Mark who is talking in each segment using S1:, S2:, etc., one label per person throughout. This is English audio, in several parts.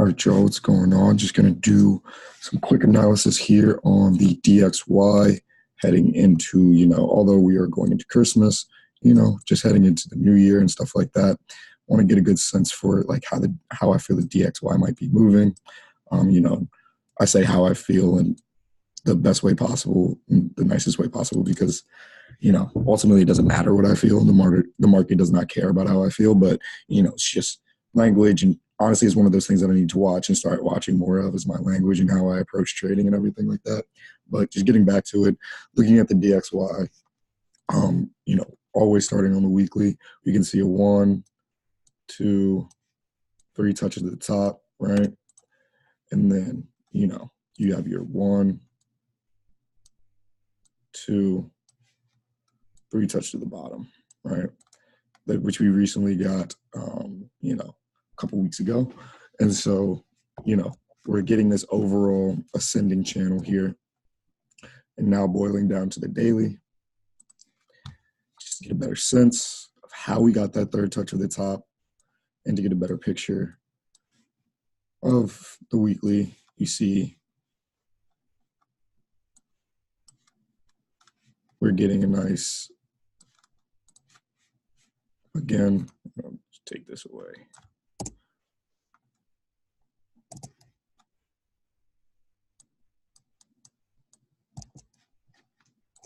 S1: All right, Joe, what's going on? Just going to do some quick analysis here on the DXY heading into, although we are going into Christmas, just heading into the new year and stuff like that. Want to get a good sense for like how I feel the DXY might be moving. I say how I feel in the best way possible, in the nicest way possible, because ultimately it doesn't matter what I feel. The market does not care about how I feel, but it's just language, and honestly it's one of those things that I need to watch and start watching more of, is my language and how I approach trading and everything like that. But just getting back to it, looking at the DXY, always starting on the weekly, we can see a 1, 2, 3 touches at the top, right? And then you have your 1, 2, 3 touch to the bottom, right? Which we recently got, a couple weeks ago. And so, we're getting this overall ascending channel here. And now boiling down to the daily, just to get a better sense of how we got that third touch of the top and to get a better picture of the weekly. You see we're getting a nice, again, I'll just take this away.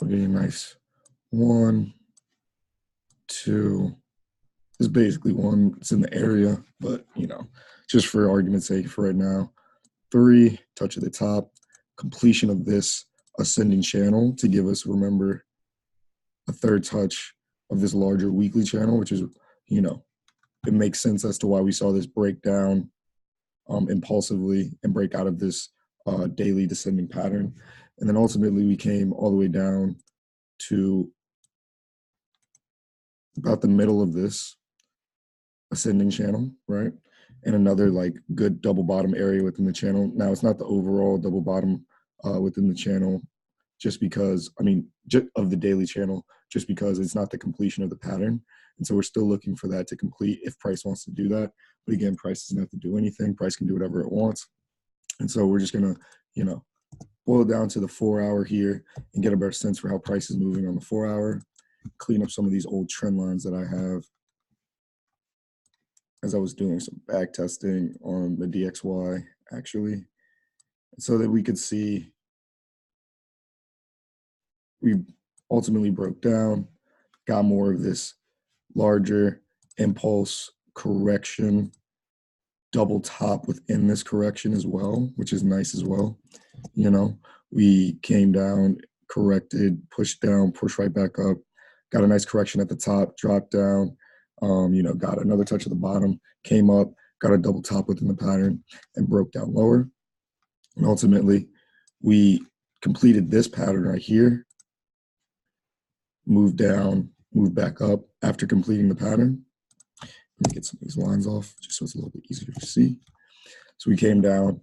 S1: We're getting a nice 1, 2. It's basically 1. It's in the area, but just for argument's sake, for right now, 3 touch at the top, completion of this ascending channel to give us, remember, a third touch of this larger weekly channel, which is, it makes sense as to why we saw this break down impulsively and break out of this daily descending pattern. And then ultimately we came all the way down to about the middle of this ascending channel, right? And another like good double bottom area within the channel. Now it's not the overall double bottom within the channel, just because, of the daily channel, just because it's not the completion of the pattern. And so we're still looking for that to complete if price wants to do that. But again, price doesn't have to do anything. Price can do whatever it wants. And so we're just going to, boil it down to the 4-hour here and get a better sense for how price is moving on the 4-hour. Clean up some of these old trend lines that I have, as I was doing some back testing on the DXY, actually, so that we could see we ultimately broke down, got more of this larger impulse correction, double top within this correction as well, which is nice as well. We came down, corrected, pushed down, pushed right back up, got a nice correction at the top, dropped down, got another touch at the bottom, came up, got a double top within the pattern, and broke down lower. And ultimately, we completed this pattern right here, moved down, moved back up after completing the pattern. Let me get some of these lines off just so it's a little bit easier to see. So we came down,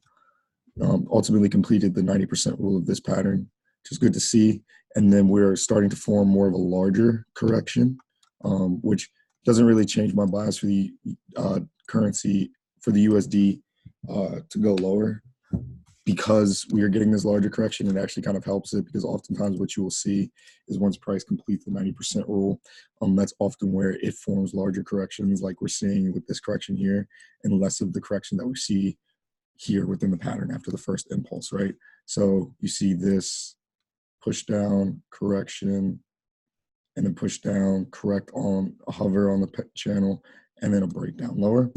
S1: ultimately completed the 90% rule of this pattern, which is good to see. And then we're starting to form more of a larger correction, which doesn't really change my bias for the currency, for the USD to go lower, because we are getting this larger correction. It actually kind of helps it, because oftentimes what you will see is once price completes the 90% rule, that's often where it forms larger corrections like we're seeing with this correction here, and less of the correction that we see here within the pattern after the first impulse, right? So you see this push down, correction, and then push down, correct on a hover on the channel, and then a breakdown lower,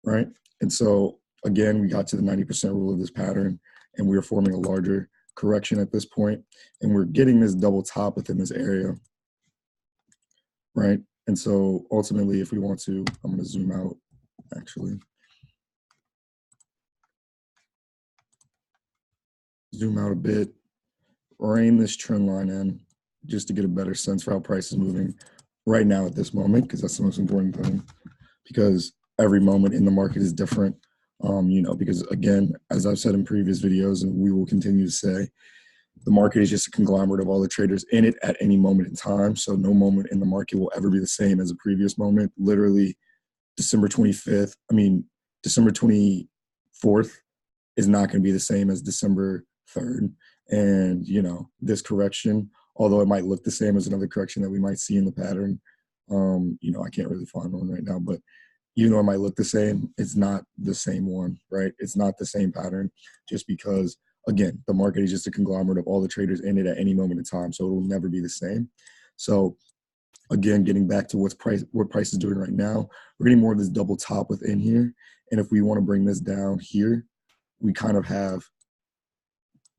S1: right? And so again, we got to the 90% rule of this pattern, and we are forming a larger correction at this point, and we're getting this double top within this area, right? And so ultimately, if we want to, I'm going to zoom out, actually. Zoom out a bit, rein this trend line in, just to get a better sense for how price is moving right now at this moment, because that's the most important thing, because every moment in the market is different. Because again, as I've said in previous videos, and we will continue to say, the market is just a conglomerate of all the traders in it at any moment in time. So no moment in the market will ever be the same as a previous moment. Literally December 24th 4th is not going to be the same as December 3rd. And, you know, this correction, although it might look the same as another correction that we might see in the pattern, you know, I can't really find one right now, but even though it might look the same, it's not the same one, right? It's not the same pattern just because, again, the market is just a conglomerate of all the traders in it at any moment in time. So it will never be the same. So again, getting back to what price is doing right now, we're getting more of this double top within here. And if we want to bring this down here, we kind of have,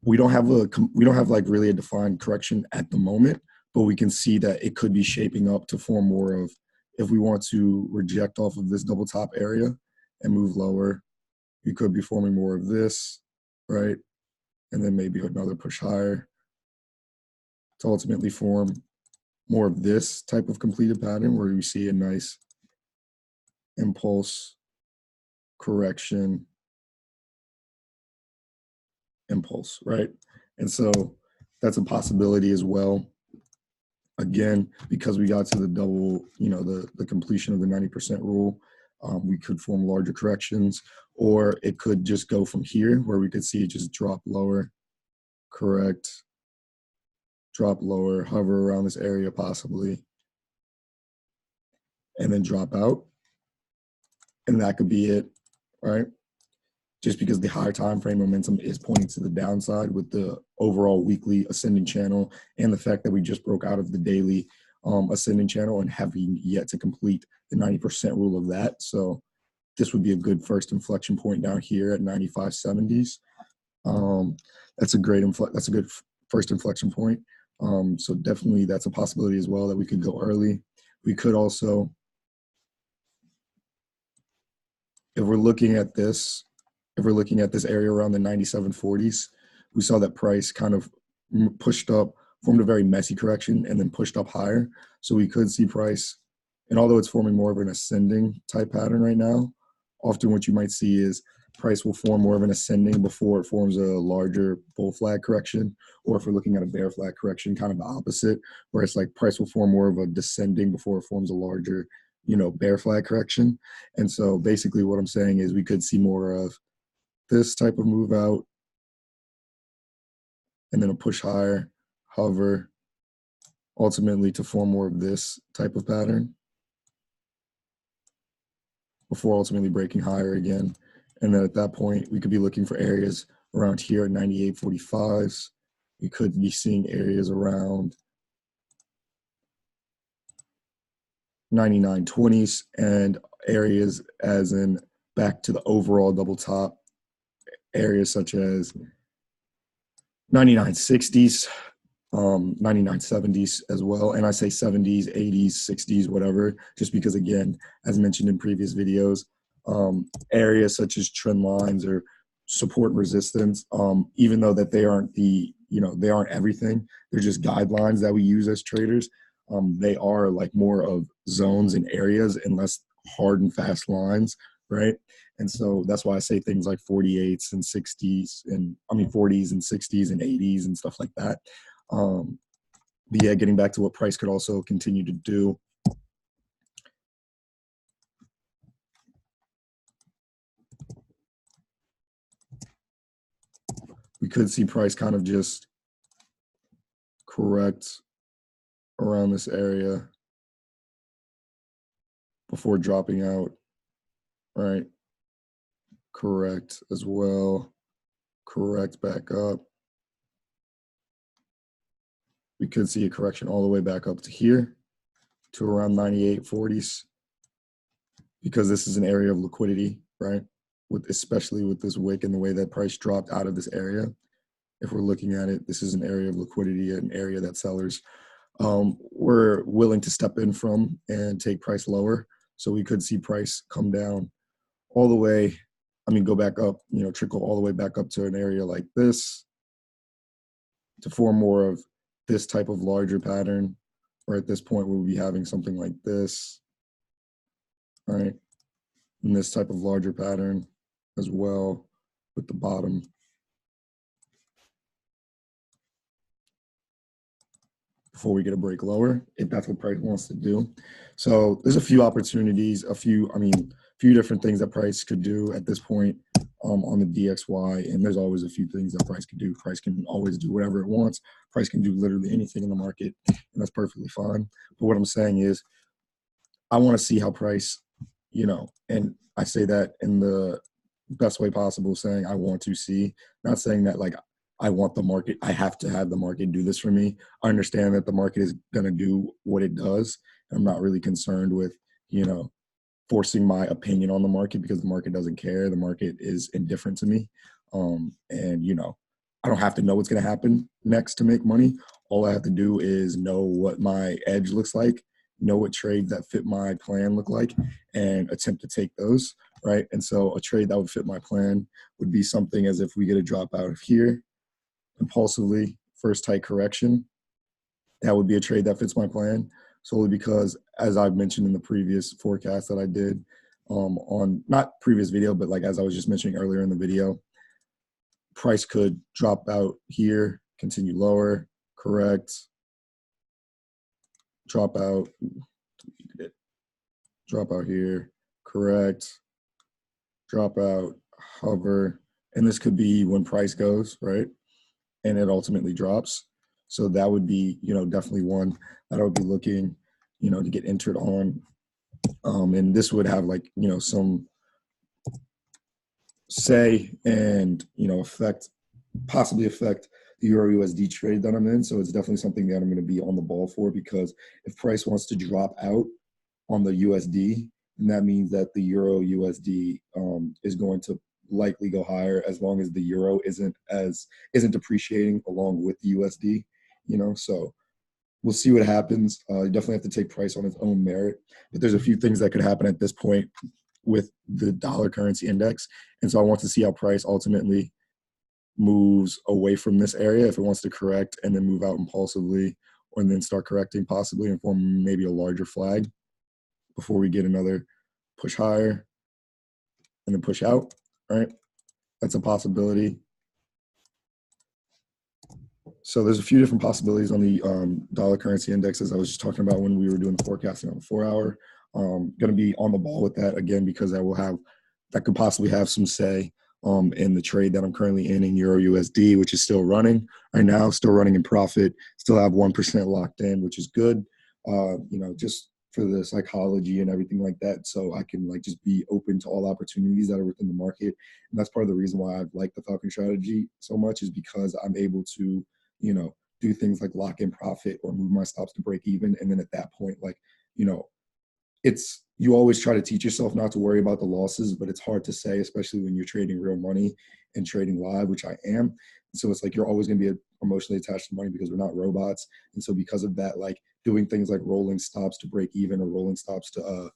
S1: we don't have like really a defined correction at the moment, but we can see that it could be shaping up to form more of, if we want to reject off of this double top area and move lower, we could be forming more of this, right? And then maybe another push higher to ultimately form more of this type of completed pattern where we see a nice impulse, correction, impulse, right? And so that's a possibility as well. Again, because we got to the double, you know, the completion of the 90% rule, we could form larger corrections, or it could just go from here where we could see it just drop lower, correct, drop lower, hover around this area possibly, and then drop out. And that could be it, right? Just because the higher time frame momentum is pointing to the downside with the overall weekly ascending channel and the fact that we just broke out of the daily ascending channel and having yet to complete the 90% rule of that. So this would be a good first inflection point down here at 95.70s. That's a good first inflection point. So definitely that's a possibility as well that we could go early. We could also, if we're looking at this area around the 97.40s, we saw that price kind of pushed up, formed a very messy correction, and then pushed up higher. So we could see price, and although it's forming more of an ascending type pattern right now, often what you might see is price will form more of an ascending before it forms a larger bull flag correction, or if we're looking at a bear flag correction, kind of the opposite, where it's like price will form more of a descending before it forms a larger, you know, bear flag correction. And so basically what I'm saying is we could see more of this type of move out, and then a push higher, hover, ultimately to form more of this type of pattern before ultimately breaking higher again. And then at that point, we could be looking for areas around here at 98.45s. We could be seeing areas around 99.20s and areas as in back to the overall double top, areas such as 99.60s, 99.70s as well. And I say 70s, 80s, 60s, whatever, just because, again, as mentioned in previous videos, areas such as trend lines or support and resistance, even though that they aren't they aren't everything, they're just guidelines that we use as traders. They are like more of zones and areas and less hard and fast lines, right? And so that's why I say things like 48s and 60s, and 40s and 60s and 80s and stuff like that. But yeah, getting back to what price could also continue to do. We could see price kind of just correct around this area before dropping out, right? Correct as well, correct back up. We could see a correction all the way back up to here to around 98.40s, because this is an area of liquidity, right? Especially with this wick and the way that price dropped out of this area. If we're looking at it, this is an area of liquidity, an area that sellers were willing to step in from and take price lower. So we could see price come down all the way, go back up, trickle all the way back up to an area like this to form more of this type of larger pattern, or at this point we'll be having something like this, right? And this type of larger pattern as well with the bottom. Before we get a break lower, if that's what price wants to do. So there's a few opportunities, few different things that price could do at this point on the DXY, and there's always a few things that price can do. Price can always do whatever it wants. Price can do literally anything in the market, and that's perfectly fine. But what I'm saying is, I want to see how price, and I say that in the best way possible, saying I want to see, not saying that like I want the market, I have to have the market do this for me. I understand that the market is going to do what it does. I'm not really concerned with, forcing my opinion on the market, because the market doesn't care. The market is indifferent to me. And I don't have to know what's going to happen next to make money. All I have to do is know what my edge looks like, know what trades that fit my plan look like, and attempt to take those, right? And so a trade that would fit my plan would be something as if we get a drop out of here, impulsively, first tight correction. That would be a trade that fits my plan, solely because, as I've mentioned in the previous forecast that I did on, not previous video, but like as I was just mentioning earlier in the video, price could drop out here, continue lower, correct, drop out, drop out here, correct, drop out, hover, and this could be when price goes, right? And it ultimately drops. So that would be, definitely one that I would be looking, to get entered on. And this would have like, some say and, possibly affect the Euro USD trade that I'm in. So it's definitely something that I'm going to be on the ball for, because if price wants to drop out on the USD, then that means that the Euro USD is going to likely go higher, as long as the Euro isn't depreciating along with the USD, so we'll see what happens. You definitely have to take price on its own merit, but there's a few things that could happen at this point with the dollar currency index. And so I want to see how price ultimately moves away from this area, if it wants to correct and then move out impulsively, or then start correcting possibly and form maybe a larger flag before we get another push higher and then push out, right? That's a possibility. So there's a few different possibilities on the dollar currency index, as I was just talking about when we were doing the forecasting on the 4 hour. Going to be on the ball with that again, because that could possibly have some say in the trade that I'm currently in Euro USD, which is still running right now, still running in profit, still have 1% locked in, which is good, just for the psychology and everything like that. So I can like just be open to all opportunities that are within the market. And that's part of the reason why I've liked the Falcon strategy so much, is because I'm able to, do things like lock in profit or move my stops to break even. And then at that point, like, you always try to teach yourself not to worry about the losses, but it's hard to say, especially when you're trading real money and trading live, which I am. So it's like you're always going to be emotionally attached to money, because we're not robots. And so because of that, like doing things like rolling stops to break even, or rolling stops to,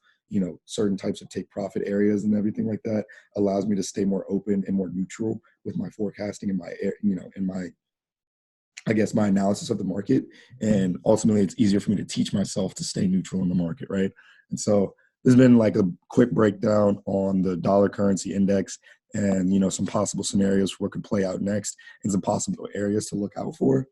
S1: certain types of take profit areas and everything like that, allows me to stay more open and more neutral with my forecasting and my analysis of the market. And ultimately, it's easier for me to teach myself to stay neutral in the market, right? And so this has been like a quick breakdown on the dollar currency index, and some possible scenarios for what could play out next, and some possible areas to look out for.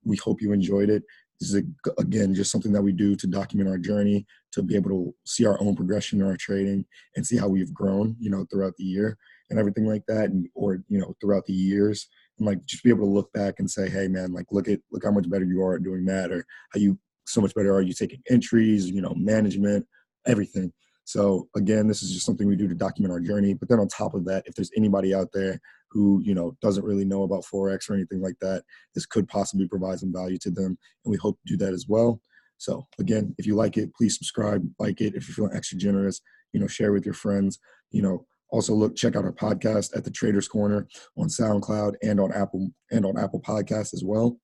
S1: We hope you enjoyed it. This is again just something that we do to document our journey, to be able to see our own progression in our trading and see how we've grown, throughout the year and everything like that, or throughout the years. And like just be able to look back and say, hey man, like look how much better you are at doing that, or how you so much better are you taking entries, management, everything. So again, this is just something we do to document our journey. But then on top of that, if there's anybody out there who doesn't really know about Forex or anything like that, this could possibly provide some value to them, and we hope to do that as well. So again, if you like it, please subscribe, like it. If you're feeling extra generous, share with your friends. Also check out our podcast at the Traders Corner on SoundCloud and on Apple Podcasts as well.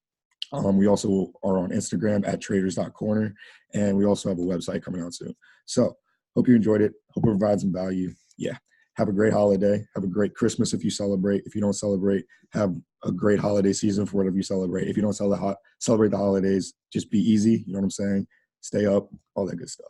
S1: We also are on Instagram at traders.corner, and we also have a website coming out soon. So hope you enjoyed it. Hope it provides some value. Yeah. Have a great holiday. Have a great Christmas if you celebrate. If you don't celebrate, have a great holiday season for whatever you celebrate. If you don't celebrate the holidays, just be easy. You know what I'm saying? Stay up, all that good stuff.